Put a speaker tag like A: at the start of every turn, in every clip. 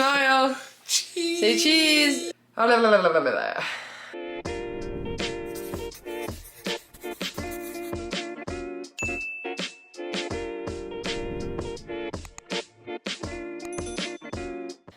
A: Smile.
B: Cheese.
A: Say cheese. Oh, la, la, la, la, la, la.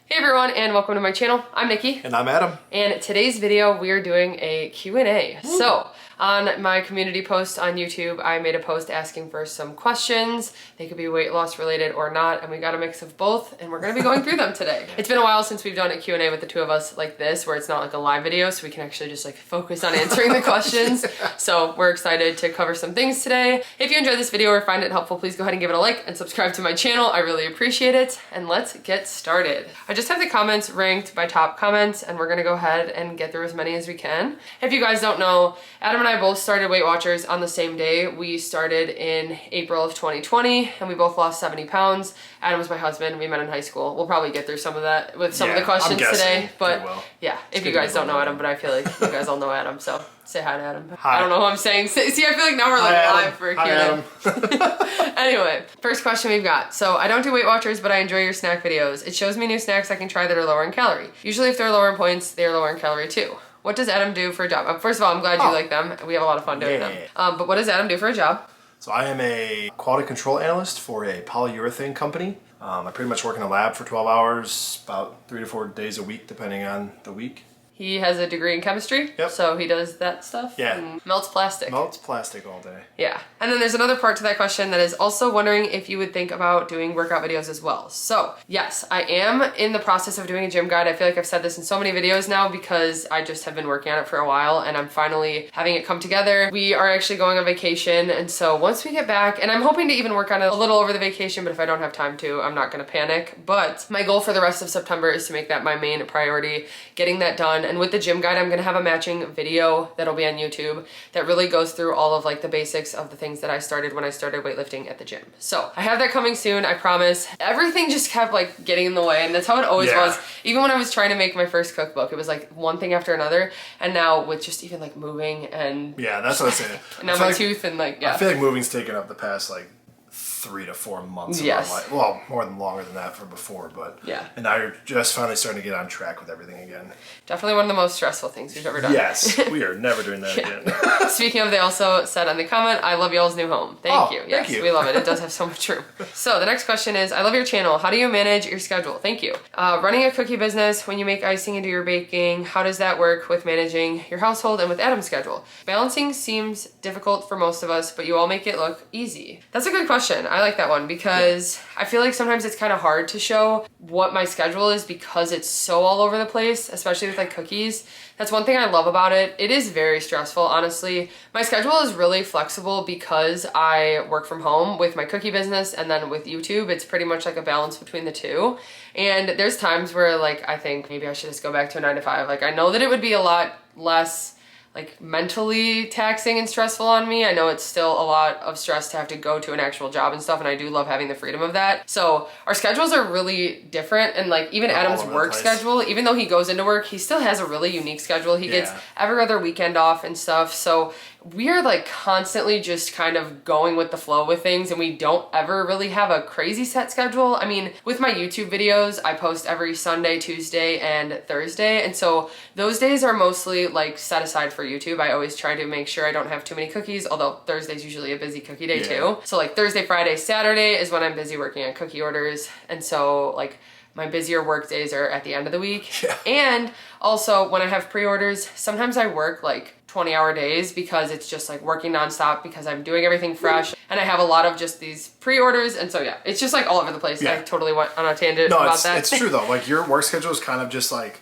A: Hey everyone, and welcome to my channel. I'm Nikki.
B: And I'm Adam.
A: And today's video, we are doing a Q&A. So, on my community post on YouTube, I made a post asking for some questions. They could be weight loss related or not, and we got a mix of both, and we're gonna be going through them today. It's been a while since we've done a Q&A with the two of us like this, where it's not like a live video, so we can actually just like focus on answering the questions. So we're excited to cover some things today. If you enjoyed this video or find it helpful, please go ahead and give it a like and subscribe to my channel. I really appreciate it, and let's get started. I just have the comments ranked by top comments, and we're gonna go ahead and get through as many as we can. If you guys don't know, Adam and I both started Weight Watchers on the same day. We started in April of 2020, and we both lost 70 pounds. Adam was my husband. We met in high school. We'll probably get through some of that with some of the questions today, but yeah, if you guys don't know Adam, but I feel like you guys all know Adam, so say hi to Adam.
B: Hi.
A: I don't know who I'm saying. See, I feel like now we're like live for a Q&A. Anyway, first question we've got. So I don't do Weight Watchers, but I enjoy your snack videos. It shows me new snacks I can try that are lower in calorie. Usually if they're lower in points, they are lower in calorie too. What does Adam do for a job? First of all, I'm glad you like them. We have a lot of fun doing them. But what does Adam do for a job?
B: So I am a quality control analyst for a polyurethane company. I pretty much work in a lab for 12 hours, about 3 to 4 days a week, depending on the week.
A: He has a degree in chemistry, so he does that stuff.
B: Yeah.
A: And melts plastic.
B: Melts plastic all day.
A: Yeah. And then there's another part to that question that is also wondering if you would think about doing workout videos as well. So yes, I am in the process of doing a gym guide. I feel like I've said this in so many videos now because I just have been working on it for a while, and I'm finally having it come together. We are actually going on vacation, and so once we get back, and I'm hoping to even work on it a little over the vacation, but if I don't have time to, I'm not gonna panic. But my goal for the rest of September is to make that my main priority, getting that done. And with the gym guide, I'm gonna have a matching video that'll be on YouTube that really goes through all of like the basics of the things that I started when I started weightlifting at the gym. So I have that coming soon, I promise. Everything just kept like getting in the way, and that's how it always was. Even when I was trying to make my first cookbook, it was like one thing after another. And now with just even like moving and
B: that's what I was saying.
A: And now my tooth and like
B: I feel like moving's taken up the past like 3 to 4 months of my life. Well, longer than that from before, but and now you're just finally starting to get on track with everything again.
A: Definitely one of the most stressful things we've ever done.
B: Yes, we are never doing that again.
A: Speaking of, they also said on the comment, I love y'all's new home. Thank you. Yes,
B: thank you.
A: We love it. It does have so much room. So the next question is, I love your channel. How do you manage your schedule? Thank you. Running a cookie business, when you make icing and do your baking, how does that work with managing your household and with Adam's schedule? Balancing seems difficult for most of us, but you all make it look easy. That's a good question. I like that one because I feel like sometimes it's kind of hard to show what my schedule is because it's so all over the place, especially with like cookies. That's one thing I love about it. It is very stressful, honestly. My schedule is really flexible because I work from home with my cookie business, and then with YouTube, it's pretty much like a balance between the two. And there's times where like I think maybe I should just go back to a 9 to 5. Like I know that it would be a lot less like mentally taxing and stressful on me. I know it's still a lot of stress to have to go to an actual job and stuff, and I do love having the freedom of that. So our schedules are really different, and like even Adam's work schedule, even though he goes into work, he still has a really unique schedule. He gets every other weekend off and stuff. So we are like constantly just kind of going with the flow with things, and we don't ever really have a crazy set schedule. I mean, with my YouTube videos, I post every Sunday, Tuesday, and Thursday, and so those days are mostly like set aside for YouTube. I always try to make sure I don't have too many cookies, although Thursday's usually a busy cookie day too. So like Thursday, Friday, Saturday is when I'm busy working on cookie orders, and so like my busier work days are at the end of the week. And also when I have pre-orders, sometimes I work like 20-hour days because it's just like working nonstop because I'm doing everything fresh, and I have a lot of just these pre-orders, and so it's just like all over the place. I totally went on a tangent about that.
B: It's true though. Like your work schedule is kind of just like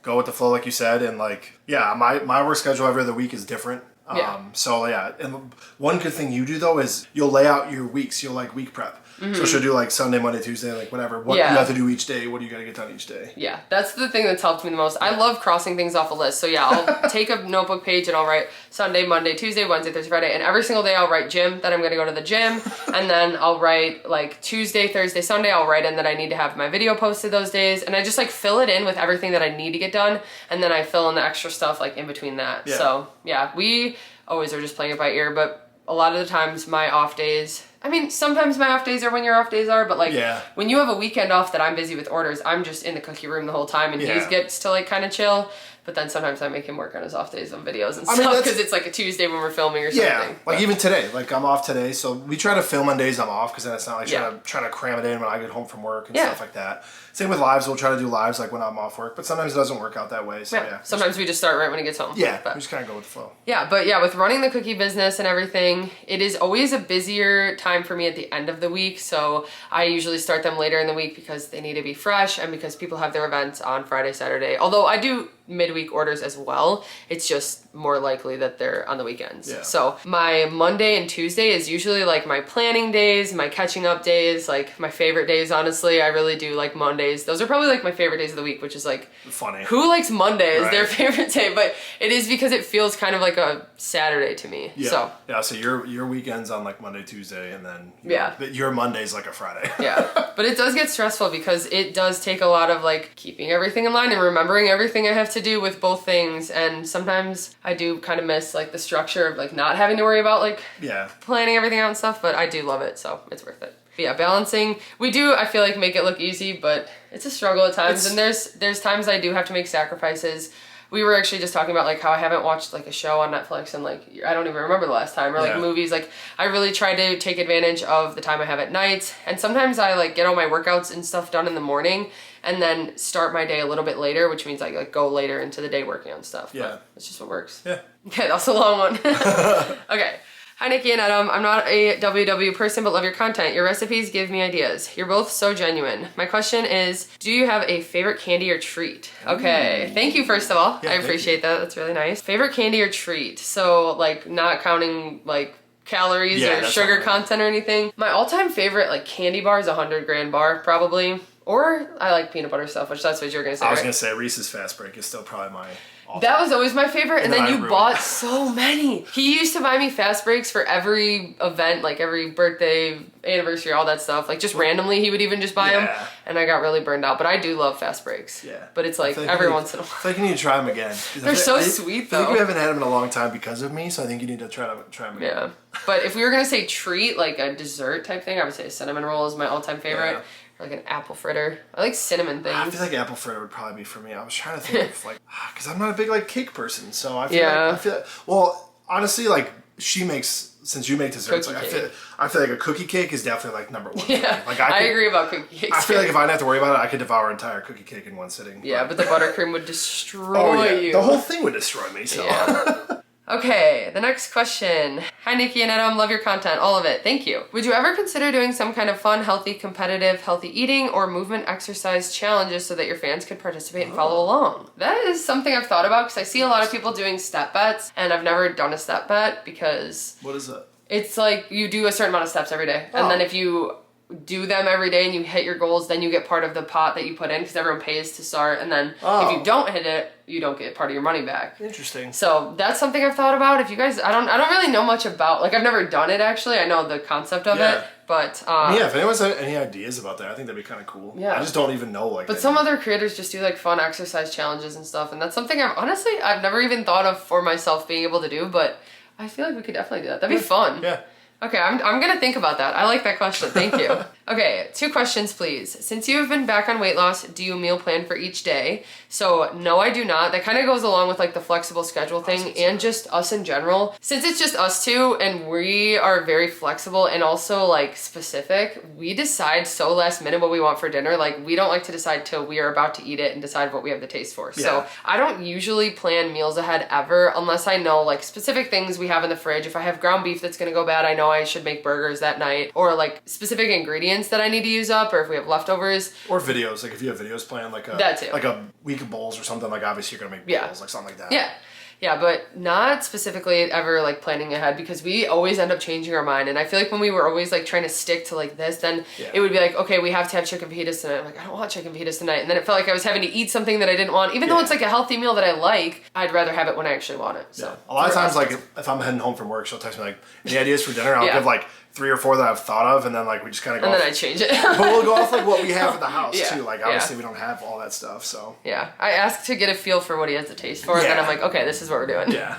B: go with the flow, like you said, and like my work schedule every other week is different. So and one good thing you do though is you'll lay out your weeks. You'll like week prep. So she'll do like Sunday, Monday, Tuesday, like whatever. What you have to do each day. What do you got to get done each day? Yeah,
A: that's the thing that's helped me the most. I love crossing things off a list. So I'll take a notebook page and I'll write Sunday, Monday, Tuesday, Wednesday, Thursday, Friday, and every single day I'll write gym, that I'm going to go to the gym, and then I'll write like Tuesday, Thursday, Sunday, I'll write in that I need to have my video posted those days, and I just like fill it in with everything that I need to get done, and then I fill in the extra stuff like in between that. So we always are just playing it by ear, but a lot of the times my off days, I mean, sometimes my off days are when your off days are, but like when you have a weekend off that I'm busy with orders, I'm just in the cookie room the whole time and he gets to like kind of chill. But then sometimes I make him work on his off days on videos and stuff because it's like a Tuesday when we're filming or something.
B: Yeah, like even today, like I'm off today, so we try to film on days I'm off because then it's not like trying to cram it in when I get home from work and stuff like that. Same with lives, we'll try to do lives like when I'm off work, but sometimes it doesn't work out that way. So
A: sometimes we just start right when he gets home.
B: Yeah, we just kind of go with the flow.
A: Yeah, but yeah, with running the cookie business and everything, it is always a busier time for me at the end of the week. So I usually start them later in the week because they need to be fresh and because people have their events on Friday, Saturday. Although I do midweek orders as well. It's just more likely that they're on the weekends. Yeah. So my Monday and Tuesday is usually like my planning days, my catching up days, like my favorite days, honestly. I really do like Mondays. Those are probably like my favorite days of the week, which is like
B: funny.
A: Who likes Monday as their favorite day? But it is because it feels kind of like a Saturday to me.
B: Yeah. So your weekend's on like Monday, Tuesday, and then your Monday's like a Friday.
A: But it does get stressful because it does take a lot of like keeping everything in line and remembering everything I have to do with both things, and sometimes I do kind of miss like the structure of like not having to worry about like planning everything out and stuff, but I do love it, so it's worth it. But yeah, balancing, we do, I feel like, make it look easy, but it's a struggle at times, and there's times I do have to make sacrifices. We were actually just talking about like how I haven't watched like a show on Netflix and like I don't even remember the last time, or like movies. Like I really try to take advantage of the time I have at night, and sometimes I like get all my workouts and stuff done in the morning and then start my day a little bit later, which means I like go later into the day working on stuff. Yeah, but it's just what works. Yeah. Okay, that's a long one. Okay. Hi, Nikki and Adam. I'm not a WW person, but love your content. Your recipes give me ideas. You're both so genuine. My question is, do you have a favorite candy or treat? Okay, thank you, first of all. I appreciate that. That's really nice. Favorite candy or treat? So, like, not counting, like, calories or sugar content or anything. My all-time favorite, like, candy bar is a 100-gram bar, probably. Or I like peanut butter stuff, which that's what you're going to say,
B: I was going to say Reese's Fast Break is still probably my...
A: That was always my favorite, and then you bought so many. He used to buy me fast breaks for every event, like every birthday, anniversary, all that stuff. Like just randomly, he would even just buy them, and I got really burned out. But I do love fast breaks. Yeah. But it's like every once in a while.
B: I think you need to try them again.
A: They're so sweet, though.
B: I think we haven't had them in a long time because of me, so I think you need to try them again.
A: Yeah. But if we were going to say treat, like a dessert type thing, I would say a cinnamon roll is my all-time favorite. Yeah. Like an apple fritter. I like cinnamon things.
B: I feel like apple fritter would probably be for me. I was trying to think of like, because I'm not a big like cake person, so I feel like, well, honestly, like she makes, since you make desserts, like, I feel like a cookie cake is definitely like number one. Yeah,
A: like I agree about cookie cakes.
B: I feel like if I didn't have to worry about it, I could devour an entire cookie cake in one sitting.
A: Yeah, but the buttercream would destroy you.
B: The whole thing would destroy me. So. Yeah.
A: Okay, the next question. Hi, Nikki and Adam. Love your content. All of it. Thank you. Would you ever consider doing some kind of fun, healthy, competitive, healthy eating or movement exercise challenges so that your fans could participate and follow along? That is something I've thought about because I see a lot of people doing step bets, and I've never done a step bet because...
B: What is that?
A: It's like you do a certain amount of steps every day. And then if you do them every day and you hit your goals, then you get part of the pot that you put in because everyone pays to start, and then if you don't hit it, you don't get part of your money back.
B: Interesting.
A: So that's something I've thought about. If you guys, I don't really know much about, like I've never done it actually. I know the concept of it, but
B: if anyone's had any ideas about that, I think that'd be kind of cool. Yeah. I just don't even know like.
A: But some other creators just do like fun exercise challenges and stuff, and that's something I've never even thought of for myself being able to do, but I feel like we could definitely do that. That'd be fun. Yeah. Okay, I'm gonna think about that. I like that question, thank you. Okay, 2 questions please. Since you have been back on weight loss, do you meal plan for each day? So no, I do not. That kind of goes along with like the flexible schedule thing and just us in general. Since it's just us two and we are very flexible and also like specific, we decide so last minute what we want for dinner. Like we don't like to decide till we are about to eat it and decide what we have the taste for. Yeah. So I don't usually plan meals ahead ever unless I know like specific things we have in the fridge. If I have ground beef that's gonna go bad, I know I should make burgers that night, or like specific ingredients that I need to use up, or if we have leftovers.
B: Or videos, like if you have videos planned, like a week of bowls or something, like obviously you're gonna make bowls, like something like that.
A: Yeah. Yeah, but not specifically ever like planning ahead because we always end up changing our mind. And I feel like when we were always like trying to stick to like this, then it would be like, okay, we have to have chicken fajitas tonight. I'm like, I don't want chicken fajitas tonight. And then it felt like I was having to eat something that I didn't want. Even though it's like a healthy meal that I like, I'd rather have it when I actually want it. So
B: a lot of times, like if I'm heading home from work, she'll text me like, any ideas for dinner? I'll give like 3 or 4 that I've thought of, and then like we just kind of go.
A: And
B: off,
A: then I change it.
B: but we'll go off like what we have in the house
A: Yeah,
B: too. Like obviously we don't have all that stuff, so.
A: Yeah, I ask to get a feel for what he has a taste for, and then I'm like, okay, this is what we're doing.
B: Yeah.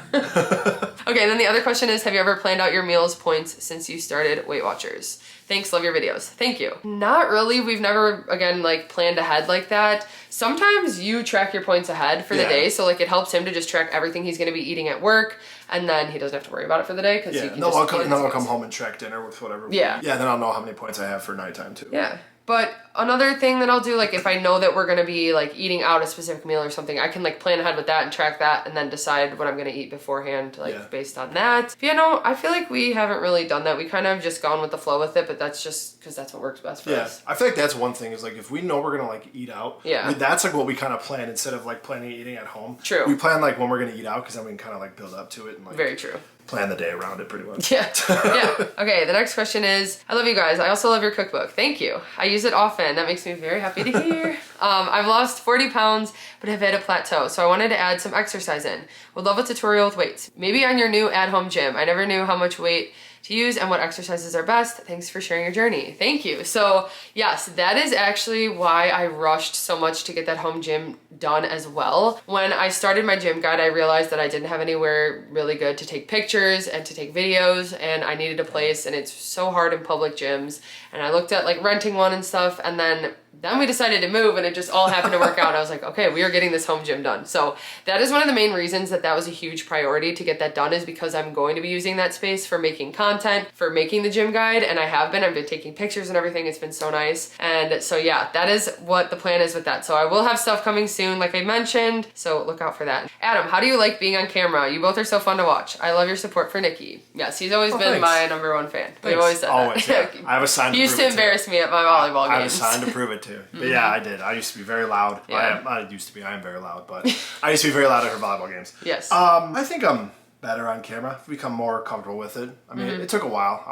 A: Okay, and then the other question is, have you ever planned out your meals points since you started Weight Watchers? Thanks, love your videos. Thank you. Not really. We've never, again, like planned ahead like that. Sometimes you track your points ahead for the day, so like it helps him to just track everything he's gonna be eating at work, and then he doesn't have to worry about it for the day because he can just
B: I'll come home and track dinner with whatever.
A: Yeah.
B: Yeah, then I'll know how many points I have for nighttime too.
A: Yeah. But another thing that I'll do, like if I know that we're gonna be like eating out a specific meal or something, I can like plan ahead with that and track that and then decide what I'm gonna eat beforehand, like based on that. But, you know, I feel like we haven't really done that. We kind of just gone with the flow with it, but that's just because that's what works best for us.
B: I feel like that's one thing is like if we know we're gonna like eat out, that's like what we kind of plan instead of like planning eating at home.
A: True.
B: We plan like when we're gonna eat out because then we can kind of like build up to it and like
A: very true.
B: Plan the day around it pretty much.
A: Yeah. Yeah. Okay, the next question is, I love you guys. I also love your cookbook. Thank you. I use it often. That makes me very happy to hear. I've lost 40 pounds, but have hit a plateau, so I wanted to add some exercise in. Would love a tutorial with weights. Maybe on your new at-home gym. I never knew how much weight to use and what exercises are best. Thanks for sharing your journey. Thank you. So yes, that is actually why I rushed so much to get that home gym done as well. When I started my gym guide, I realized that I didn't have anywhere really good to take pictures and to take videos, and I needed a place, and it's so hard in public gyms. And I looked at like renting one and stuff, and then we decided to move, and it just all happened to work out. I was like, okay, we are getting this home gym done. So that is one of the main reasons that was a huge priority to get that done, is because I'm going to be using that space for making content, for making the gym guide, and I've been taking pictures and everything. It's been so nice. And so yeah, that is what the plan is with that. So I will have stuff coming soon, like I mentioned, so look out for that. Adam, how do you like being on camera? You both are so fun to watch. I love your support for Nikki. Yes, he's always been my #1 fan. We've always said
B: always,
A: that.
B: Yeah. I have a sign to
A: He used to embarrass me at my volleyball games.
B: I have a sign to prove it too. But yeah, I did. I used to be very loud. Yeah. I am very loud, but I used to be very loud at her volleyball games.
A: Yes.
B: I think I'm better on camera. I've become more comfortable with it. I mean, it took a while.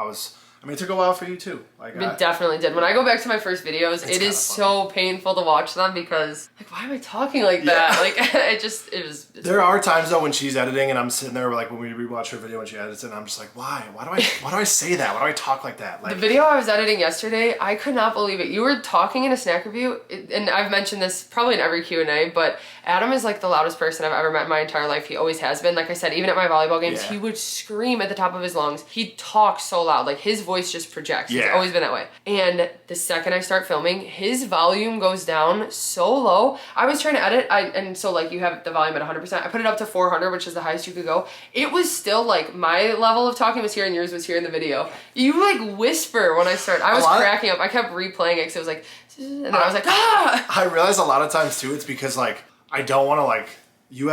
B: It took a while for you too. Like
A: it definitely did. When I go back to my first videos, it is so painful to watch them because, like, why am I talking like that? Like, it was.
B: There are times though when she's editing and I'm sitting there, like when we rewatch her video when she edits it, and I'm just like, why? Why do I say that? Why do I talk like that? Like,
A: the video I was editing yesterday, I could not believe it. You were talking in a snack review, and I've mentioned this probably in every Q&A, but Adam is like the loudest person I've ever met in my entire life. He always has been. Like I said, even at my volleyball games, he would scream at the top of his lungs. He talks so loud, like his voice just projects. It's always been that way. And the second I start filming, his volume goes down so low. I was trying to edit, and so like you have the volume at 100%. I put it up to 400, which is the highest you could go. It was still like my level of talking was here and yours was here in the video. You like whisper when I start. I was cracking up. I kept replaying it because it was like, and then I was like, ah!
B: I realize a lot of times too, it's because like, I don't want to like, she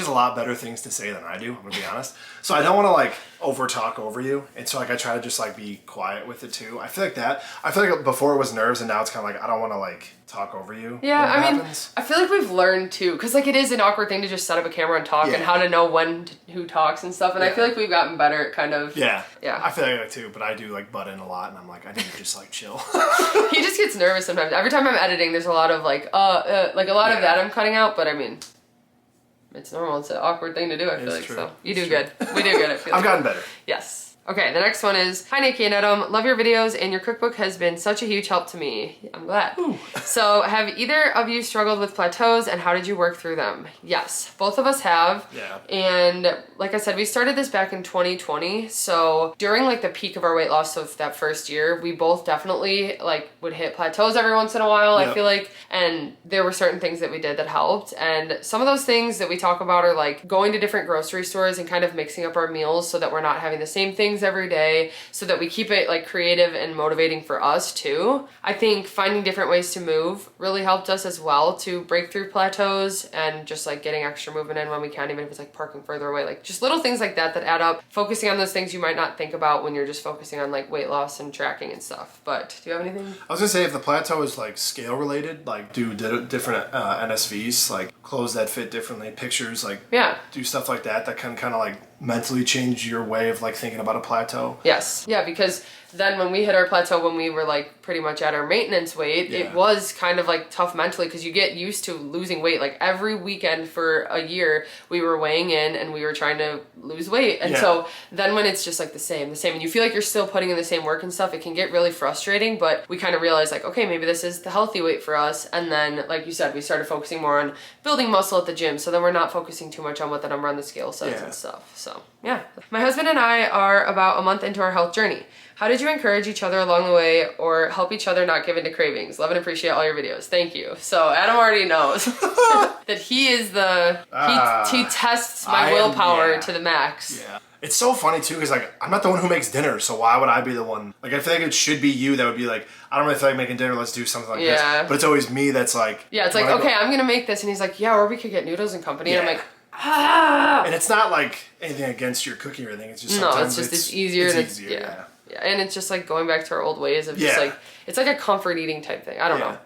B: has a lot better things to say than I do, I'm gonna be honest. So I don't want to like over talk over you. And so like I try to just like be quiet with it too. I feel like before it was nerves and now it's kind of like, I don't want to like talk over you.
A: Yeah, I mean, I feel like we've learned too, because like it is an awkward thing to just set up a camera and talk and how to know who talks and stuff. And I feel like we've gotten better at kind of. Yeah.
B: I feel like that too, but I do like butt in a lot and I'm like, I need to just like chill.
A: He just gets nervous sometimes. Every time I'm editing, there's a lot of like a lot of that I'm cutting out, but I mean, it's normal. It's an awkward thing to do, I feel like. True. So you do good. We do good, I feel like.
B: I've gotten better.
A: Yes. Okay, the next one is, hi Nikki and Adam, love your videos and your cookbook has been such a huge help to me. I'm glad. So have either of you struggled with plateaus and how did you work through them? Yes, both of us have. Yeah. And like I said, we started this back in 2020. So during like the peak of our weight loss of that first year, we both definitely like would hit plateaus every once in a while, I feel like. And there were certain things that we did that helped. And some of those things that we talk about are like going to different grocery stores and kind of mixing up our meals so that we're not having the same things every day, so that we keep it like creative and motivating for us too. I think finding different ways to move really helped us as well to break through plateaus and just like getting extra movement in when we can, even if it's like parking further away, like just little things like that that add up, focusing on those things you might not think about when you're just focusing on like weight loss and tracking and stuff. But do you have anything?
B: I was gonna say, if the plateau is like scale related, like do different NSVs, like clothes that fit differently, pictures, like do stuff like that can kind of like mentally change your way of like thinking about a plateau.
A: Yes. Yeah, because then when we hit our plateau, when we were like pretty much at our maintenance weight, it was kind of like tough mentally because you get used to losing weight. Like every weekend for a year, we were weighing in and we were trying to lose weight. And so then when it's just like the same, and you feel like you're still putting in the same work and stuff, it can get really frustrating. But we kind of realized like, okay, maybe this is the healthy weight for us. And then, like you said, we started focusing more on building muscle at the gym. So then we're not focusing too much on what the number on the scale says and stuff. So yeah. My husband and I are about a month into our health journey. How did you encourage each other along the way or help each other not give in to cravings? Love and appreciate all your videos. Thank you. So Adam already knows that he is he tests my willpower to the max.
B: Yeah. It's so funny too, because like I'm not the one who makes dinner, so why would I be the one? Like I feel like it should be you that would be like, I don't really feel like making dinner, let's do something like this. But it's always me that's like,
A: it's like, okay, I'm gonna make this, and he's like, yeah, or we could get noodles and company, and I'm like, ah.
B: And it's not like anything against your cooking or anything. It's just sometimes
A: it's easier. It's easier. Yeah, and it's just like going back to our old ways of just like, it's like a comfort eating type thing. I don't know.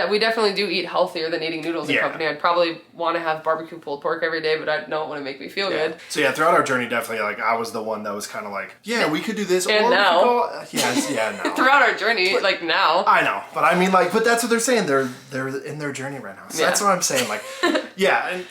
A: We definitely do eat healthier than eating noodles and company. I'd probably want to have barbecue pulled pork every day, but I know it wouldn't make me feel good.
B: So throughout our journey, definitely like I was the one that was kind of like, we could do this.
A: And
B: or
A: now.
B: We could go, now.
A: Throughout our journey, like now.
B: I know, but I mean like, but that's what they're saying. They're in their journey right now. So that's what I'm saying. Like,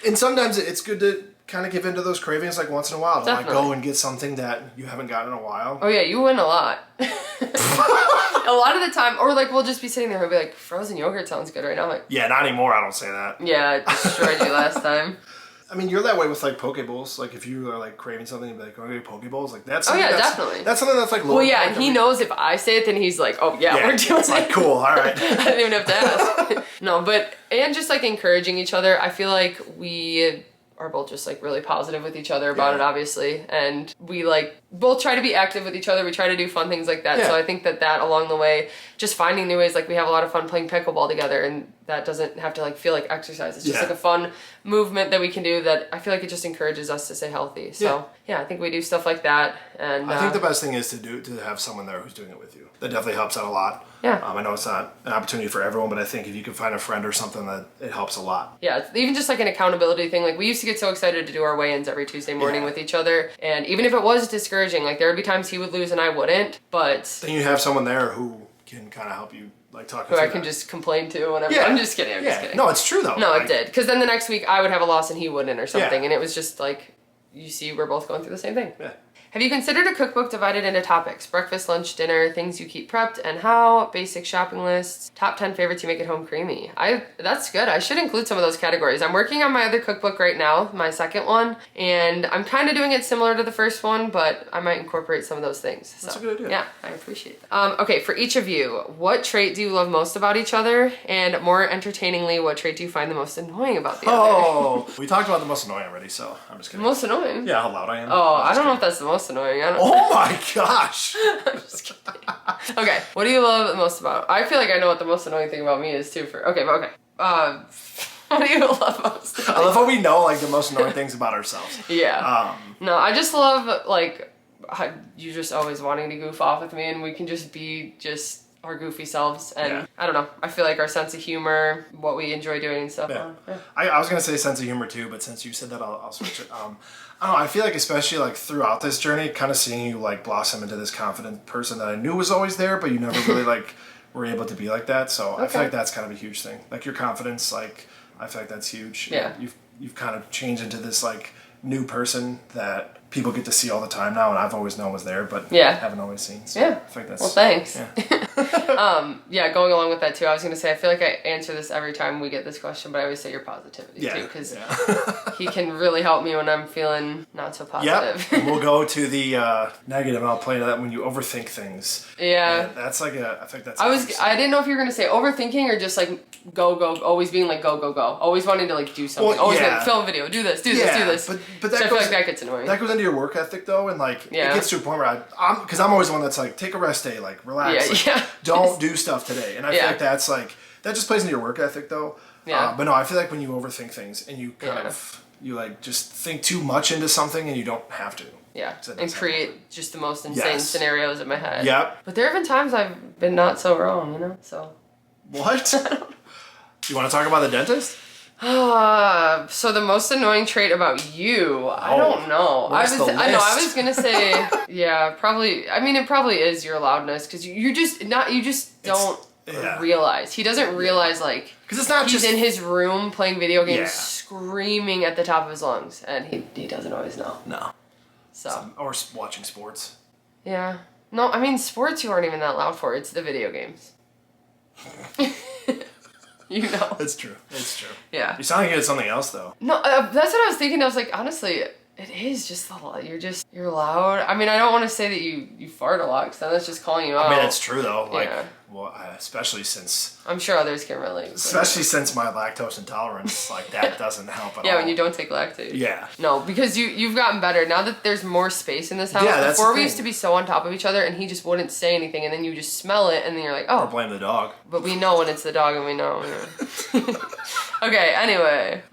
B: and sometimes it's good to kind of give into those cravings like once in a while. To like go and get something that you haven't gotten in a while.
A: Oh yeah, you win a lot. A lot of the time, or like we'll just be sitting there and be like, frozen yogurt sounds good right now. I'm like,
B: not anymore. I don't say that.
A: Yeah, I destroyed you last time.
B: I mean, you're that way with like poke bowls. Like if you are like craving something, you'd be like, "Oh, get poke bowls." Like that's
A: definitely.
B: That's something that's like.
A: Well, and he knows if I say it, then he's like, "Oh yeah, we're doing it."
B: Like cool, all right.
A: I didn't even have to ask. No, but and just like encouraging each other. I feel like we are both just like really positive with each other about it, obviously, and we like both try to be active with each other. We try to do fun things like that. So I think that along the way, just finding new ways, like we have a lot of fun playing pickleball together, and that doesn't have to like feel like exercise. It's just like a fun movement that we can do that I feel like it just encourages us to stay healthy. So I think we do stuff like that. And
B: I think the best thing is to have someone there who's doing it with you. That definitely helps out a lot.
A: Yeah.
B: I know it's not an opportunity for everyone, but I think if you can find a friend or something, that it helps a lot.
A: Yeah, even just like an accountability thing. Like we used to get so excited to do our weigh-ins every Tuesday morning with each other, and even if it was discouraging, like there would be times he would lose and I wouldn't, but
B: then you have someone there who can kind of help you, like talk.
A: Who I can just complain to whenever. I'm just kidding. I'm just kidding.
B: No, it's true though.
A: No, it did, because then the next week I would have a loss and he wouldn't or something, and it was just like, you see, we're both going through the same thing.
B: Yeah.
A: Have you considered a cookbook divided into topics? Breakfast, lunch, dinner, things you keep prepped, and how, basic shopping lists, top 10 favorites you make at home creamy. That's good. I should include some of those categories. I'm working on my other cookbook right now, my second one, and I'm kind of doing it similar to the first one, but I might incorporate some of those things.
B: That's a good idea.
A: Yeah, I appreciate that. Okay, for each of you, what trait do you love most about each other? And more entertainingly, what trait do you find the most annoying about the other?
B: Oh, we talked about the most annoying already, so I'm just kidding.
A: Most annoying?
B: Yeah, how loud I am.
A: Oh, I don't know if that's the most annoying. I don't know.
B: Oh my gosh.
A: I'm just kidding. Okay, what do you love the most about? I feel like I know what the most annoying thing about me is too. What do you love most?
B: I love how we know like the most annoying things about ourselves.
A: Yeah. No, I just love like you just always wanting to goof off with me, and we can just be just our goofy selves, and I don't know, I feel like our sense of humor, what we enjoy doing and stuff.
B: I was gonna say sense of humor too, but since you said that, I'll switch it. I don't know, I feel like especially like throughout this journey, kind of seeing you like blossom into this confident person that I knew was always there, but you never really like were able to be like that. So I feel like that's kind of a huge thing. Like your confidence, like I feel like that's huge.
A: Yeah.
B: You've kind of changed into this like new person that people get to see all the time now, and I've always known was there, but haven't always seen. So I feel like that's,
A: well, thanks. Going along with that too, I was going to say, I feel like I answer this every time we get this question, but I always say your positivity too, because he can really help me when I'm feeling not so positive.
B: Yep. We'll go to the negative, and I'll play that when you overthink things.
A: Yeah.
B: And that's like I think that's.
A: I didn't know if you were going to say overthinking or just like go, always being like go, always wanting to like do something, always like film a video, do this, do this.
B: But that
A: so I feel like that gets annoying.
B: That goes into your work ethic though, and like it gets to a point where because I'm always the one that's like, take a rest day, like relax, don't do stuff today, and I feel like that's like that just plays into your work ethic though. Yeah. But no, I feel like when you overthink things and you kind of you like just think too much into something and you don't have to.
A: Yeah, and create just the most insane scenarios in my head.
B: Yep.
A: But there have been times I've been not so wrong, you know. So.
B: What? You want to talk about the dentist?
A: So the most annoying trait about you, I don't know. I was gonna say, probably. I mean, it probably is your loudness, because you just don't realize. He doesn't realize like,
B: because it's not
A: he's
B: just
A: in his room playing video games, screaming at the top of his lungs, and he doesn't always know.
B: No.
A: So.
B: Or watching sports.
A: Yeah. No, I mean, sports you aren't even that loud for. It's the video games. You know.
B: It's true. It's true.
A: Yeah.
B: You sound like you had something else, though.
A: No, that's what I was thinking. I was like, honestly, it is just you're loud. I mean, I don't want to say that you fart a lot, because then that's just calling you out.
B: I mean, it's true, though. Like,
A: yeah.
B: well, especially since...
A: I'm sure others can relate.
B: Especially since my lactose intolerance, like, that doesn't help at all.
A: Yeah, when you don't take lactate.
B: Yeah.
A: No, because you've gotten better. Now that there's more space in this house.
B: Yeah, that's
A: Before
B: the
A: we
B: thing.
A: used to be so on top of each other, and he just wouldn't say anything, and then you just smell it, and then you're like, oh.
B: Or blame the dog.
A: But we know when it's the dog, and we know. Yeah. Okay, anyway.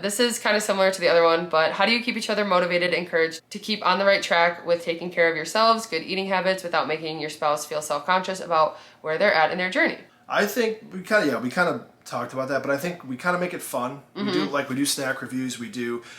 A: This is kind of similar to the other one, but how do you keep each other motivated and encouraged to keep on the right track with taking care of yourselves, good eating habits, without making your spouse feel self-conscious about where they're at in their journey?
B: I think we kind of talked about that, but I think we kind of make it fun. We do snack reviews,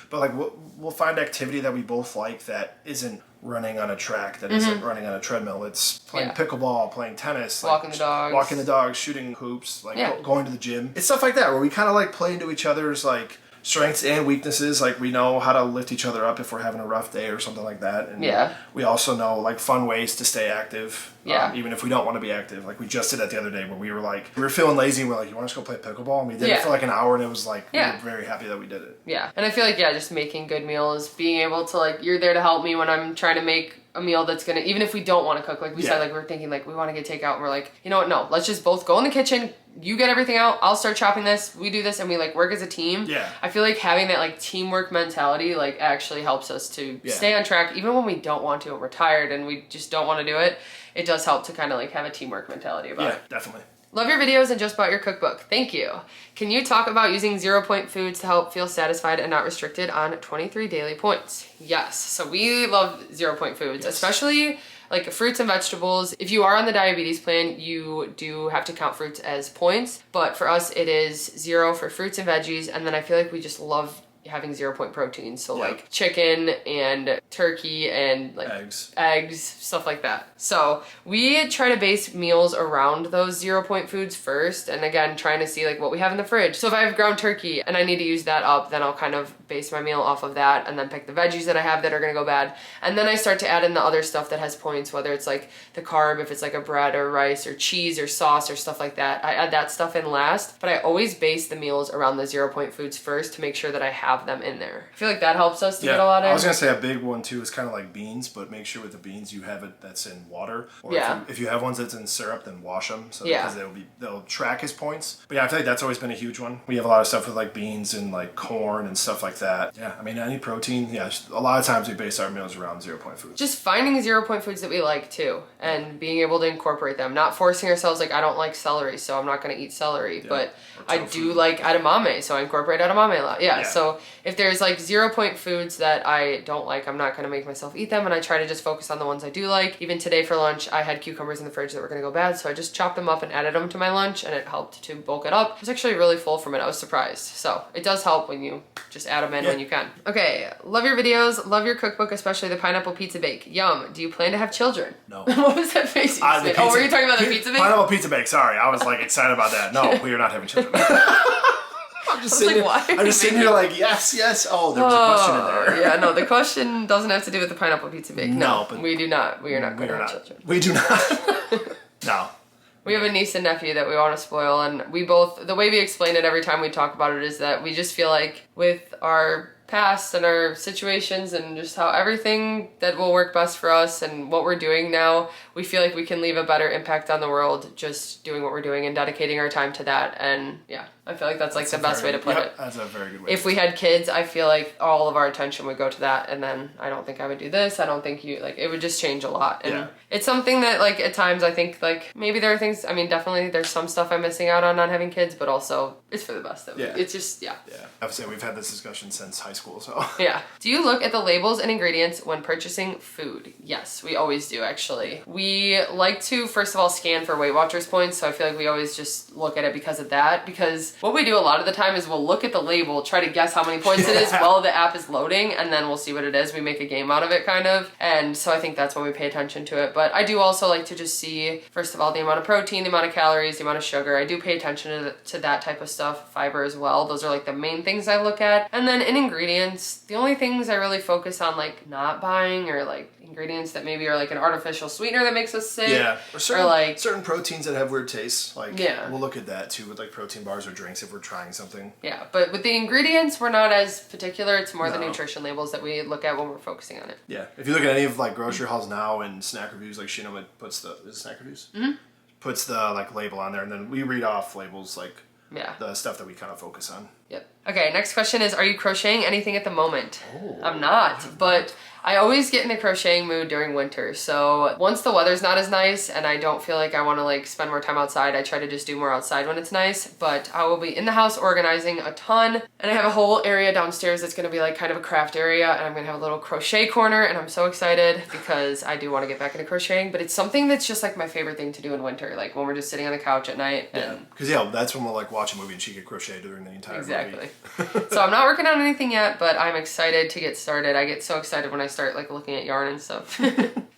B: but like we'll find activity that we both like that isn't running on a track, that isn't running on a treadmill. It's playing pickleball, playing tennis,
A: walking the dogs,
B: shooting hoops, like going to the gym. It's stuff like that where we kind of like play into each other's like strengths and weaknesses. Like we know how to lift each other up if we're having a rough day or something like that. And we also know like fun ways to stay active. Even if we don't want to be active. Like we just did that the other day where we were feeling lazy and we're like, you want us to go play pickleball? And we did it for like an hour, and it was like, we were very happy that we did it. Yeah.
A: And I feel like, just making good meals, being able to like, you're there to help me when I'm trying to make a meal that's gonna, even if we don't want to cook, like we said, like we're thinking like we want to get takeout, and we're like, you know what, no, let's just both go in the kitchen, you get everything out, I'll start chopping this, we do this, and we like work as a team. I feel like having that like teamwork mentality like actually helps us to stay on track, even when we don't want to, and we're tired and we just don't want to do it. It does help to kind of like have a teamwork mentality about it.
B: Yeah, definitely.
A: Love your videos and just bought your cookbook. Thank you. Can you talk about using 0-point foods to help feel satisfied and not restricted on 23 daily points? Yes. So we love 0-point foods, especially like fruits and vegetables. If you are on the diabetes plan, you do have to count fruits as points. But for us, it is 0 for fruits and veggies. And then I feel like we just love having 0-point protein. So like chicken and turkey and like eggs, stuff like that. So we try to base meals around those 0-point foods first. And again, trying to see like what we have in the fridge. So if I have ground turkey and I need to use that up, then I'll kind of base my meal off of that and then pick the veggies that I have that are gonna go bad. And then I start to add in the other stuff that has points, whether it's like the carb, if it's like a bread or rice or cheese or sauce or stuff like that. I add that stuff in last, but I always base the meals around the 0-point foods first to make sure that I have them in there. I feel like that helps us to get a lot in.
B: I was gonna say a big one too is kind of like beans, but make sure with the beans you have it that's in water. Or if you have ones that's in syrup, then wash them. So because they'll track as points. But yeah, I feel like that's always been a huge one. We have a lot of stuff with like beans and like corn and stuff like that. Yeah, I mean any protein. Yeah, a lot of times we base our meals around 0-point foods.
A: Just finding 0-point foods that we like too, and being able to incorporate them. Not forcing ourselves like I don't like celery, so I'm not gonna eat celery, but I do like edamame, so I incorporate edamame a lot. Yeah. So if there's like 0-point foods that I don't like, I'm not gonna make myself eat them, and I try to just focus on the ones I do like. Even today for lunch, I had cucumbers in the fridge that were gonna go bad, so I just chopped them up and added them to my lunch, and it helped to bulk it up. I was actually really full from it. I was surprised. So it does help when you just add them in when you can. Okay, love your videos, love your cookbook, especially the pineapple pizza bake. Yum. Do you plan to have children?
B: No.
A: What was that face you made? Oh, were you talking about the pizza bake?
B: Pineapple pizza bake. Sorry, I was like excited about that. No, we are not having children. I'm just sitting here like, yes. Oh, there was a question in there.
A: Yeah, no, the question doesn't have to do with the pineapple pizza bake. No, but we do not. We are not going to have children.
B: We do not. No.
A: We have a niece and nephew that we want to spoil, and we both, the way we explain it every time we talk about it is that we just feel like with our past and our situations and just how everything that will work best for us and what we're doing now, we feel like we can leave a better impact on the world just doing what we're doing and dedicating our time to that. And yeah, I feel like that's like the best way to put it.
B: That's a very good way.
A: If we had kids, I feel like all of our attention would go to that, and then I don't think I would do this. I don't think it would just change a lot. And it's something that like at times I think like maybe there are things, I mean definitely there's some stuff I'm missing out on not having kids, but also it's for the best of it. It's just I
B: would say we've had this discussion since high school, so.
A: Yeah. Do you look at the labels and ingredients when purchasing food? Yes, we always do actually. We like to first of all scan for Weight Watchers points, so I feel like we always just look at it because of that, because is what we do a lot of the time is we'll look at the label, try to guess how many points it is while the app is loading, and then we'll see what it is. We make a game out of it kind of. And so I think that's when we pay attention to it. But I do also like to just see, first of all, the amount of protein, the amount of calories, the amount of sugar. I do pay attention to that type of stuff, fiber as well. Those are like the main things I look at. And then in ingredients, the only things I really focus on like not buying or like ingredients that maybe are like an artificial sweetener that makes us sick.
B: Yeah, or
A: like
B: certain proteins that have weird tastes. Like,
A: yeah,
B: we'll look at that too with like protein bars or drinks if we're trying something.
A: Yeah, but with the ingredients, we're not as particular. It's more the nutrition labels that we look at when we're focusing on it.
B: Yeah, if you look at any of like grocery hauls now and snack reviews, like Shinoma puts snack reviews? Mm-hmm. Puts the like label on there, and then we read off labels like the stuff that we kind of focus on.
A: Yep. Okay, next question is, are you crocheting anything at the moment?
B: Oh,
A: I'm not, but I always get in a crocheting mood during winter. So once the weather's not as nice and I don't feel like I want to like spend more time outside, I try to just do more outside when it's nice. But I will be in the house organizing a ton, and I have a whole area downstairs that's going to be like kind of a craft area, and I'm going to have a little crochet corner, and I'm so excited because I do want to get back into crocheting. But it's something that's just like my favorite thing to do in winter, like when we're just sitting on the couch at night.
B: Yeah, because that's when we'll like watch a movie and she could crochet during the entire movie.
A: So I'm not working on anything yet, but I'm excited to get started. I get so excited when I start like looking at yarn and stuff.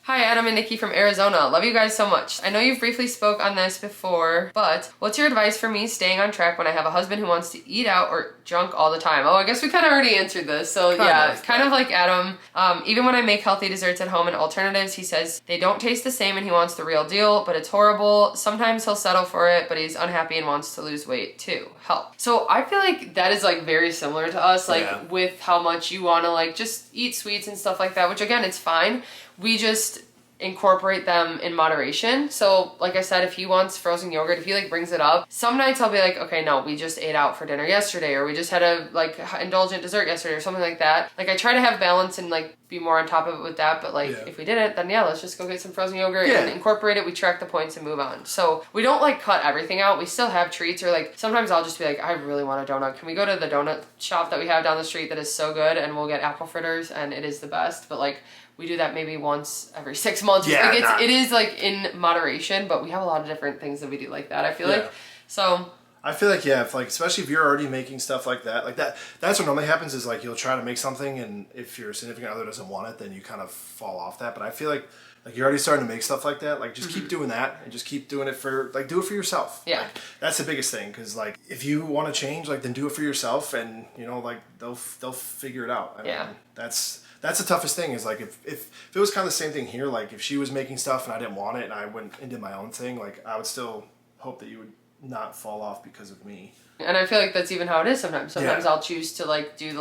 A: Hi, Adam and Nikki from Arizona. Love you guys so much. I know you've briefly spoke on this before, but what's your advice for me staying on track when I have a husband who wants to eat out or junk all the time? Oh, I guess we kind of already answered this. So kind of like Adam. Even when I make healthy desserts at home and alternatives, he says they don't taste the same and he wants the real deal, but it's horrible. Sometimes he'll settle for it, but he's unhappy and wants to lose weight too. Help. So I feel like that is like very similar to us, like with how much you want to like just eat sweets and stuff like that, which again, it's fine. We just incorporate them in moderation. So like I said, if he wants frozen yogurt, if he like brings it up, some nights I'll be like, okay, no, we just ate out for dinner yesterday, or we just had a like indulgent dessert yesterday or something like that. Like I try to have balance and like be more on top of it with that. But like if we didn't, then let's just go get some frozen yogurt and incorporate it. We track the points and move on. So we don't like cut everything out. We still have treats, or like sometimes I'll just be like, I really want a donut. Can we go to the donut shop that we have down the street that is so good, and we'll get apple fritters and it is the best. But like we do that maybe once every 6 months.
B: Yeah,
A: like it is like in moderation, but we have a lot of different things that we do like that, I feel like. So
B: I feel like if like, especially if you're already making stuff like that, that's what normally happens is like you'll try to make something, and if your significant other doesn't want it, then you kind of fall off that. But I feel like you're already starting to make stuff like that, like just keep doing that and just keep doing it for like, do it for yourself.
A: Yeah.
B: Like, that's the biggest thing, because like if you want to change, like then do it for yourself, and you know, like they'll figure it out. I mean, that's the toughest thing, is like if it was kind of the same thing here, like if she was making stuff and I didn't want it and I went and did my own thing, like I would still hope that you would not fall off because of me.
A: And I feel like that's even how it is sometimes. Sometimes I'll choose to like do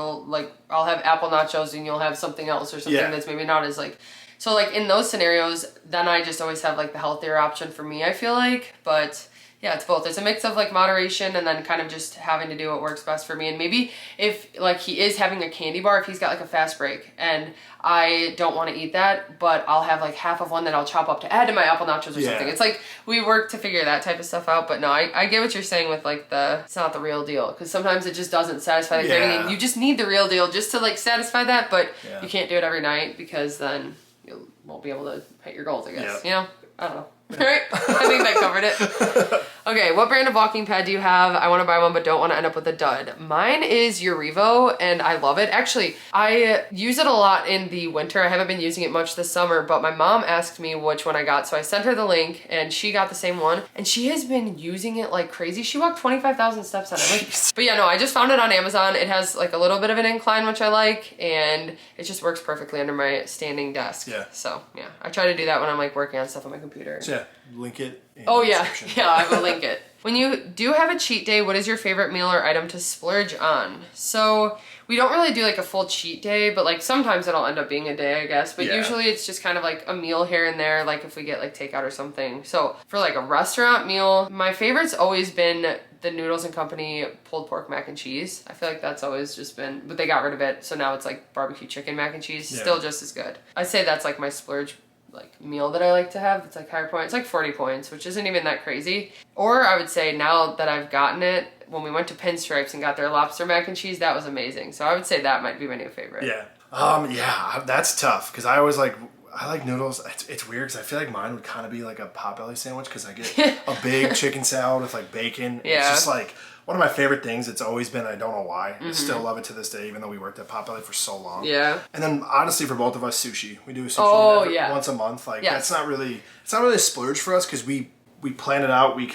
A: I'll have apple nachos and you'll have something else or something that's maybe not as like, so like in those scenarios, then I just always have like the healthier option for me, I feel like. But yeah, it's both. It's a mix of like moderation and then kind of just having to do what works best for me. And maybe if like he is having a candy bar, if he's got like a fast break and I don't want to eat that, but I'll have like half of one that I'll chop up to add to my apple nachos or something. It's like we work to figure that type of stuff out. But no, I get what you're saying with like it's not the real deal, because sometimes it just doesn't satisfy the craving, and you just need the real deal just to like satisfy that, but you can't do it every night because then you won't be able to hit your goals, I guess. You know? I don't know. Right? I think that covered it. Okay, what brand of walking pad do you have? I want to buy one but don't want to end up with a dud. Mine is Urivo and I love it. Actually, I use it a lot in the winter. I haven't been using it much this summer, but my mom asked me which one I got, so I sent her the link and she got the same one, and she has been using it like crazy. She walked 25,000 steps on it. But yeah, no, I just found it on Amazon. It has like a little bit of an incline, which I like, and it just works perfectly under my standing desk. Yeah. So yeah, I try to do that when I'm like working on stuff on my computer.
B: So yeah, link it.
A: Oh yeah, I will link it. When you do have a cheat day, what is your favorite meal or item to splurge on? So we don't really do like a full cheat day, but like sometimes it'll end up being a day, I guess. But usually it's just kind of like a meal here and there, like if we get like takeout or something. So for like a restaurant meal, my favorite's always been the Noodles and Company pulled pork mac and cheese. I feel like that's always just been, but they got rid of it, so now it's like barbecue chicken mac and cheese. Still just as good. I'd say that's like my splurge like meal that I like to have. It's like higher points. It's like 40 points, which isn't even that crazy. Or I would say now that I've gotten it, when we went to Pinstripes and got their lobster mac and cheese, that was amazing. So I would say that might be my new favorite.
B: Yeah, that's tough, because I always like, I like noodles. It's weird because I feel like mine would kind of be like a Potbelly sandwich, because I get a big chicken salad with like bacon. It's just like one of my favorite things. It's always been, I don't know why. I still love it to this day, even though we worked at Potbelly for so long.
A: Yeah.
B: And then honestly, for both of us, sushi. We do sushi once a month. Like that's not really, it's not really a splurge for us because we plan it out. We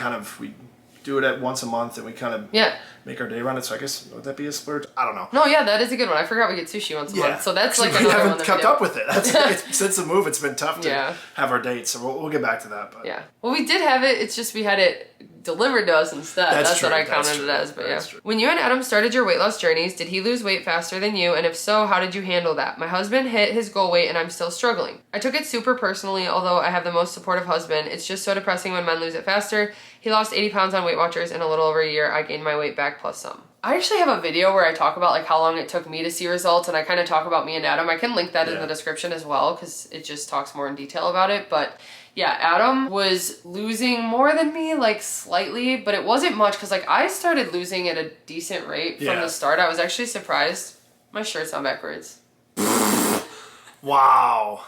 B: do it at once a month and we kind of make our day around it. So I guess, would that be a splurge? I don't know.
A: No, yeah, that is a good one. I forgot we get sushi once a month. So that's like another one. We haven't
B: kept up with it. Since the move, it's been tough to have our dates. So we'll get back to that. But.
A: Yeah. Well, we did have it. It's just we had it delivered to us instead. That's what I counted it as. But yeah. When you and Adam started your weight loss journeys, did he lose weight faster than you? And if so, how did you handle that? My husband hit his goal weight and I'm still struggling. I took it super personally, although I have the most supportive husband. It's just so depressing when men lose it faster. He lost 80 pounds on Weight Watchers in a little over a year. I gained my weight back plus some. I actually have a video where I talk about like how long it took me to see results, and I kind of talk about me and Adam. I can link that in the description as well because it just talks more in detail about it. But yeah, Adam was losing more than me, like slightly, but it wasn't much because like I started losing at a decent rate from the start. I was actually surprised. My shirt's on backwards.
B: Wow.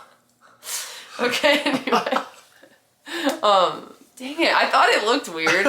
A: Okay, anyway. Dang it, I thought it looked weird.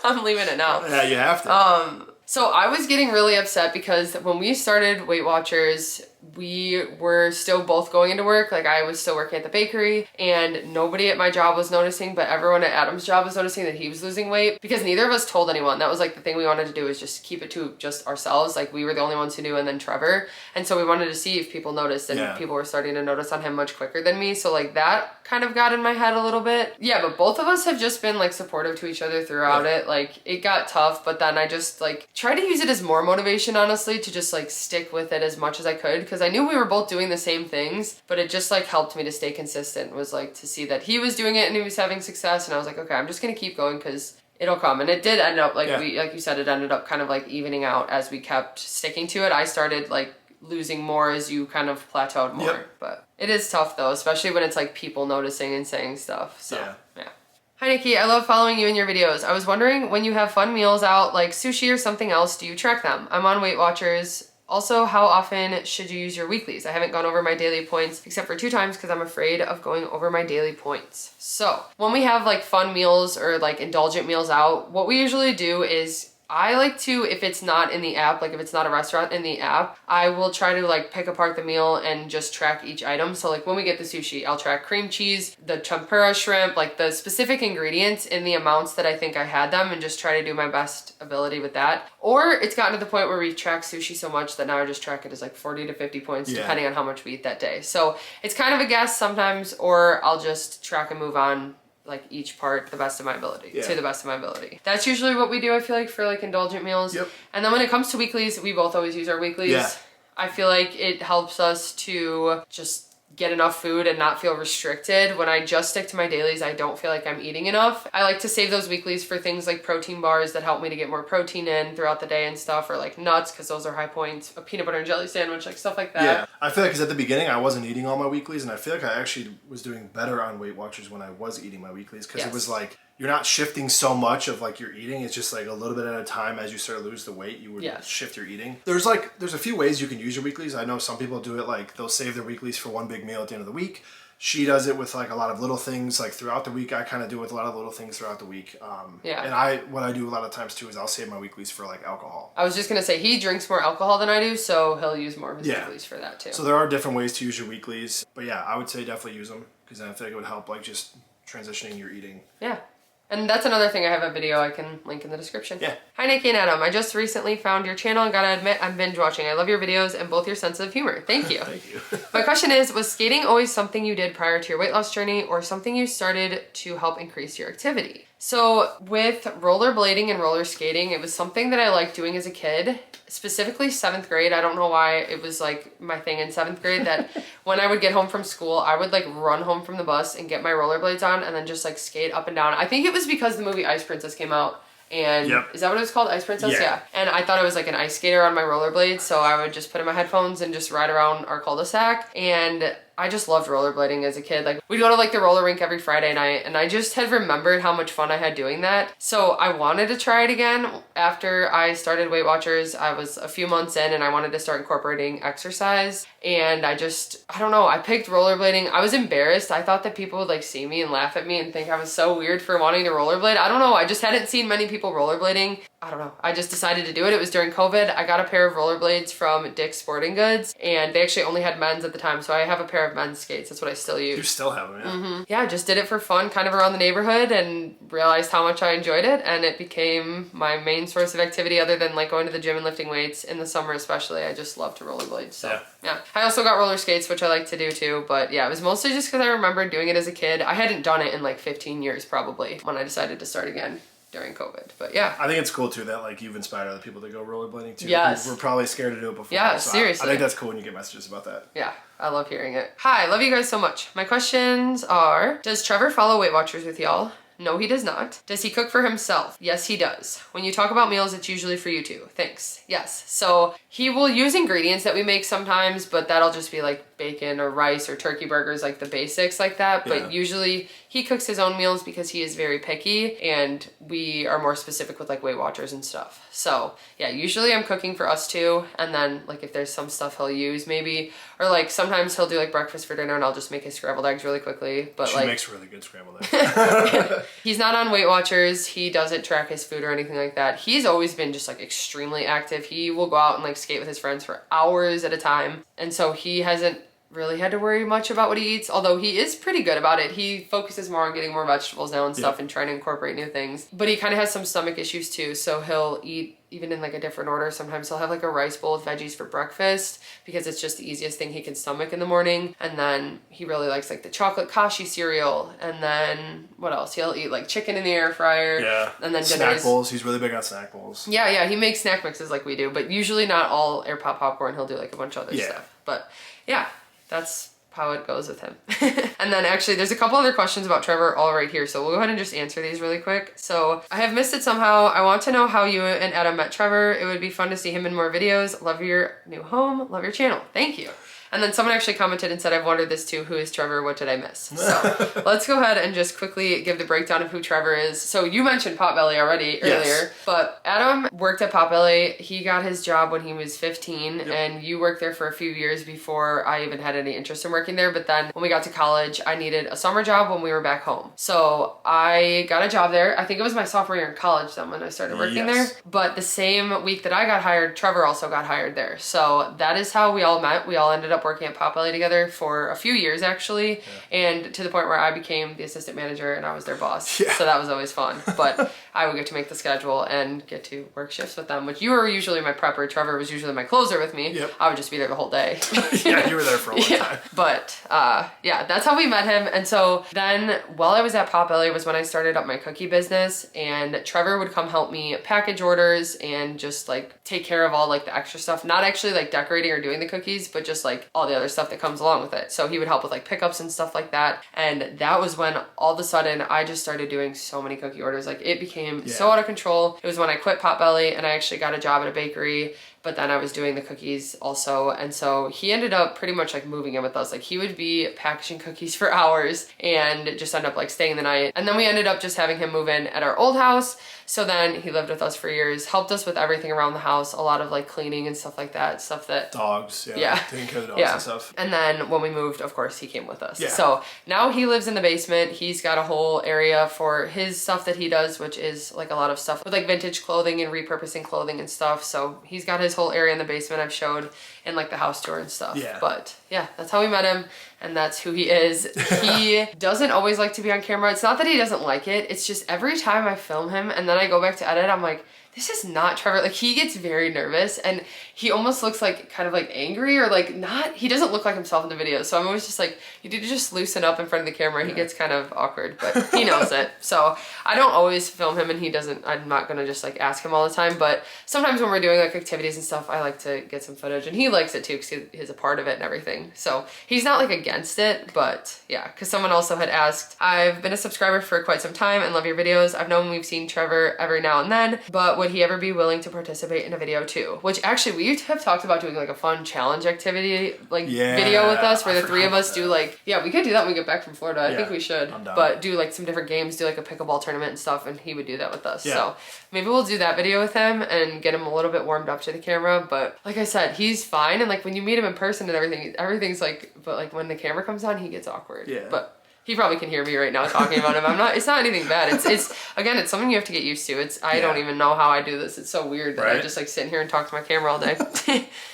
A: I'm leaving it now.
B: Yeah, you have to.
A: So I was getting really upset because when we started Weight Watchers, we were still both going into work. Like I was still working at the bakery and nobody at my job was noticing, but everyone at Adam's job was noticing that he was losing weight because neither of us told anyone. That was like the thing we wanted to do, is just keep it to just ourselves. Like we were the only ones who knew, and then Trevor. And so we wanted to see if people noticed, and people were starting to notice on him much quicker than me. So like that kind of got in my head a little bit. Yeah, but both of us have just been like supportive to each other throughout it. Like it got tough, but then I just like tried to use it as more motivation, honestly, to just like stick with it as much as I could, because I knew we were both doing the same things, but it just like helped me to stay consistent, was like to see that he was doing it and he was having success, and I was like, okay, I'm just gonna keep going because it'll come. And it did end up like like you said, it ended up kind of like evening out as we kept sticking to it. I started like losing more as you kind of plateaued more, but it is tough though, especially when it's like people noticing and saying stuff. So yeah. Hi Nikki, I love following you in your videos. I was wondering, when you have fun meals out like sushi or something else, do you track them? I'm on Weight Watchers. Also, how often should you use your weeklies? I haven't gone over my daily points except for 2 times because I'm afraid of going over my daily points. So when we have like fun meals or like indulgent meals out, what we usually do is I like to, if it's not in the app, like if it's not a restaurant in the app, I will try to like pick apart the meal and just track each item. So like when we get the sushi, I'll track cream cheese, the tempura shrimp, like the specific ingredients in the amounts that I think I had them, and just try to do my best ability with that. Or it's gotten to the point where we track sushi so much that now I just track it as like 40 to 50 points depending on how much we eat that day. So it's kind of a guess sometimes, or I'll just track and move on like each part the best of my ability, to the best of my ability. That's usually what we do, I feel like, for like indulgent meals. And then when it comes to weeklies, we both always use our weeklies. I feel like it helps us to just get enough food and not feel restricted. When I just stick to my dailies, I don't feel like I'm eating enough. I like to save those weeklies for things like protein bars that help me to get more protein in throughout the day and stuff, or like nuts, because those are high points, a peanut butter and jelly sandwich, like stuff like that.
B: Yeah, I feel like because at the beginning I wasn't eating all my weeklies, and I feel like I actually was doing better on Weight Watchers when I was eating my weeklies, because it was like, you're not shifting so much of like your eating. It's just like a little bit at a time. As you start to lose the weight, you would shift your eating. There's a few ways you can use your weeklies. I know some people do it like they'll save their weeklies for one big meal at the end of the week. She does it with like a lot of little things like throughout the week. I kind of do it with a lot of little things throughout the week. And what I do a lot of times too is I'll save my weeklies for like alcohol.
A: I was just gonna say, he drinks more alcohol than I do, so he'll use more of his weeklies for that too.
B: So there are different ways to use your weeklies, but yeah, I would say definitely use them, because I feel like it would help like just transitioning your eating.
A: Yeah. And that's another thing, I have a video I can link in the description. Hi Nikki and Adam, I just recently found your channel and gotta admit I'm binge watching. I love your videos and both your sense of humor. Thank you.
B: Thank you.
A: My question is, was skating always something you did prior to your weight loss journey, or something you started to help increase your activity? So with rollerblading and roller skating, it was something that I liked doing as a kid, specifically 7th grade. I don't know why it was like my thing in 7th grade, that when I would get home from school, I would like run home from the bus and get my rollerblades on and then just like skate up and down. I think it was because the movie Ice Princess came out. And is that what it was called? Ice Princess? Yeah. And I thought I was like an ice skater on my rollerblades, so I would just put in my headphones and just ride around our cul-de-sac. And I just loved rollerblading as a kid. Like we'd go to like the roller rink every Friday night, and I just had remembered how much fun I had doing that. So I wanted to try it again. After I started Weight Watchers, I was a few months in and I wanted to start incorporating exercise. And I don't know, I picked rollerblading. I was embarrassed. I thought that people would like see me and laugh at me and think I was so weird for wanting to rollerblade. I don't know, I just hadn't seen many people rollerblading. I don't know. I just decided to do it. It was during COVID. I got a pair of rollerblades from Dick's Sporting Goods, and they actually only had men's at the time, so I have a pair of men's skates. That's what I still use.
B: You still have them, yeah.
A: Yeah, I just did it for fun, kind of around the neighborhood, and realized how much I enjoyed it, and it became my main source of activity other than like going to the gym and lifting weights. In the summer especially, I just love to rollerblade, so yeah. I also got roller skates, which I like to do too, but yeah, it was mostly just because I remember doing it as a kid. I hadn't done it in like 15 years probably when I decided to start again during COVID, but yeah.
B: I think it's cool too that like you've inspired other people to go rollerblading too.
A: Yes.
B: We're probably scared to do it before.
A: Yeah,
B: so
A: seriously.
B: I think that's cool when you get messages about that.
A: Yeah, I love hearing it. Hi, love you guys so much. My questions are, does Trevor follow Weight Watchers with y'all? No, he does not. Does he cook for himself? Yes, he does. When you talk about meals, it's usually for you too. Thanks. Yes. So he will use ingredients that we make sometimes, but that'll just be like bacon or rice or turkey burgers, like the basics like that. But usually he cooks his own meals because he is very picky, and we are more specific with like Weight Watchers and stuff. So yeah, usually I'm cooking for us too. And then like if there's some stuff he'll use maybe, or like sometimes he'll do like breakfast for dinner and I'll just make his scrambled eggs really quickly. But
B: she
A: like
B: makes really good scrambled eggs.
A: He's not on Weight Watchers. He doesn't track his food or anything like that. He's always been just like extremely active. He will go out and like skate with his friends for hours at a time. And so he hasn't really had to worry much about what he eats, although he is pretty good about it. He focuses more on getting more vegetables now and stuff and trying to incorporate new things. But he kind of has some stomach issues too, so he'll eat even in like a different order. Sometimes he'll have like a rice bowl with veggies for breakfast because it's just the easiest thing he can stomach in the morning. And then he really likes like the chocolate kashi cereal. And then what else? He'll eat like chicken in the air fryer.
B: Yeah.
A: And then
B: snack bowls. He's really big on snack bowls.
A: Yeah, he makes snack mixes like we do, but usually not all air pop popcorn. He'll do like a bunch of other stuff. But yeah, that's how it goes with him. And then actually there's a couple other questions about Trevor all right here, so we'll go ahead and just answer these really quick. So I have missed it somehow. I want to know how you and Adam met Trevor. It would be fun to see him in more videos. Love your new home. Love your channel. Thank you. And then someone actually commented and said, I've wondered this too. Who is Trevor? What did I miss? So let's go ahead and just quickly give the breakdown of who Trevor is. So you mentioned Potbelly already earlier, but Adam worked at Potbelly. He got his job when he was 15 and you worked there for a few years before I even had any interest in working there. But then when we got to college, I needed a summer job when we were back home. So I got a job there. I think it was my sophomore year in college then when I started working there. But the same week that I got hired, Trevor also got hired there. So that is how we all met. We all ended up working at Potbelly together for a few years actually, and to the point where I became the assistant manager and I was their boss. So that was always fun. But I would get to make the schedule and get to work shifts with them, which you were usually my prepper. Trevor was usually my closer with me. I would just be there the whole day.
B: Yeah, you were there for a long time.
A: But yeah, that's how we met him. And so then while I was at Potbelly was when I started up my cookie business, and Trevor would come help me package orders and just like take care of all like the extra stuff, not actually like decorating or doing the cookies, but just like all the other stuff that comes along with it. So he would help with like pickups and stuff like that. And that was when all of a sudden I just started doing so many cookie orders. Like it became so out of control. It was when I quit Potbelly and I actually got a job at a bakery, but then I was doing the cookies also. And so he ended up pretty much like moving in with us. Like he would be packaging cookies for hours and just end up like staying the night. And then we ended up just having him move in at our old house. So then he lived with us for years, helped us with everything around the house, a lot of like cleaning and stuff like that, stuff that...
B: Dogs, taking care of the dogs and stuff.
A: And then when we moved, of course, he came with us. So now he lives in the basement. He's got a whole area for his stuff that he does, which is like a lot of stuff with like vintage clothing and repurposing clothing and stuff. So he's got his whole area in the basement I've showed in like the house tour and stuff. But yeah, that's how we met him. And that's who he is. He doesn't always like to be on camera. It's not that he doesn't like it. It's just every time I film him and then I go back to edit, I'm like, this is not Trevor. Like he gets very nervous and he almost looks like kind of like angry or like not, he doesn't look like himself in the videos. So I'm always just like, you need to just loosen up in front of the camera. He gets kind of awkward, but he knows it. So I don't always film him and he doesn't, I'm not gonna just like ask him all the time, but sometimes when we're doing like activities and stuff, I like to get some footage and he likes it too because he's a part of it and everything. So he's not like against it, but yeah, because someone also had asked, I've been a subscriber for quite some time and love your videos. I've known we've seen Trevor every now and then, but would he ever be willing to participate in a video too? Which actually we have talked about doing like a fun challenge activity like video with us where the three of us do like, we could do that when we get back from Florida. I think we should, but do like some different games, do like a pickleball tournament and stuff, and he would do that with us. So maybe we'll do that video with him and get him a little bit warmed up to the camera. But like I said, he's fine, and like when you meet him in person and everything's like, but like when the camera comes on, he gets awkward. But He probably can hear me right now talking about him. It's not anything bad. It's again, it's something you have to get used to. I don't even know how I do this. It's so weird that I just like sit here and talk to my camera all day.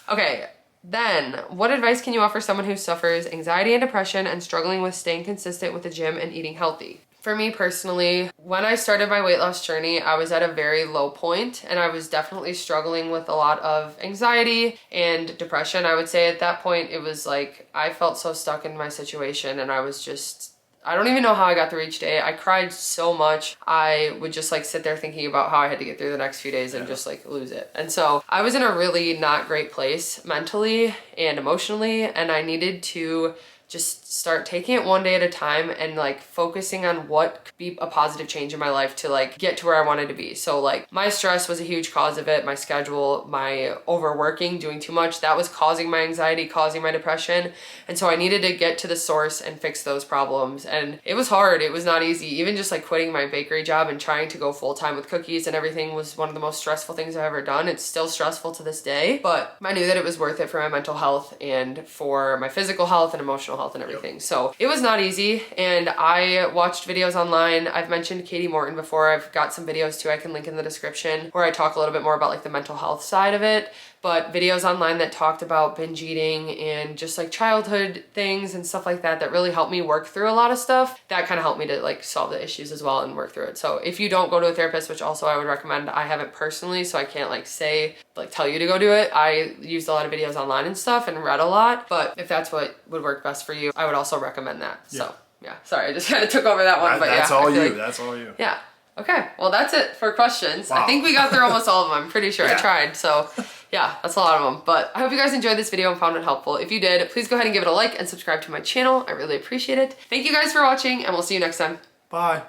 A: Okay. Then, what advice can you offer someone who suffers anxiety and depression and struggling with staying consistent with the gym and eating healthy? For me personally, when I started my weight loss journey, I was at a very low point and I was definitely struggling with a lot of anxiety and depression. I would say at that point, it was like I felt so stuck in my situation and I don't even know how I got through each day. I cried so much. I would just like sit there thinking about how I had to get through the next few days and just like lose it. And so I was in a really not great place mentally and emotionally, and I needed to just start taking it one day at a time and like focusing on what could be a positive change in my life to like get to where I wanted to be. So like my stress was a huge cause of it, my schedule, my overworking, doing too much, that was causing my anxiety, causing my depression. And so I needed to get to the source and fix those problems. And it was hard, it was not easy. Even just like quitting my bakery job and trying to go full time with cookies and everything was one of the most stressful things I've ever done. It's still stressful to this day, but I knew that it was worth it for my mental health and for my physical health and emotional health and everything. So it was not easy, and I watched videos online. I've mentioned Katie Morton before. I've got some videos too I can link in the description where I talk a little bit more about like the mental health side of it, but videos online that talked about binge eating and just like childhood things and stuff like that that really helped me work through a lot of stuff. That kind of helped me to like solve the issues as well and work through it. So if you don't go to a therapist, which also I would recommend, I haven't personally, so I can't like tell you to go do it. I used a lot of videos online and stuff and read a lot, but if that's what would work best for you, I would also recommend that. So yeah, sorry, I just kind of took over that one, but
B: that's
A: yeah.
B: all you, that's all you.
A: Yeah. Okay, well that's it for questions.
B: Wow.
A: I think we got through almost all of them. I'm pretty sure I tried, so yeah, that's a lot of them. But I hope you guys enjoyed this video and found it helpful. If you did, please go ahead and give it a like and subscribe to my channel. I really appreciate it. Thank you guys for watching, and we'll see you next time.
B: Bye.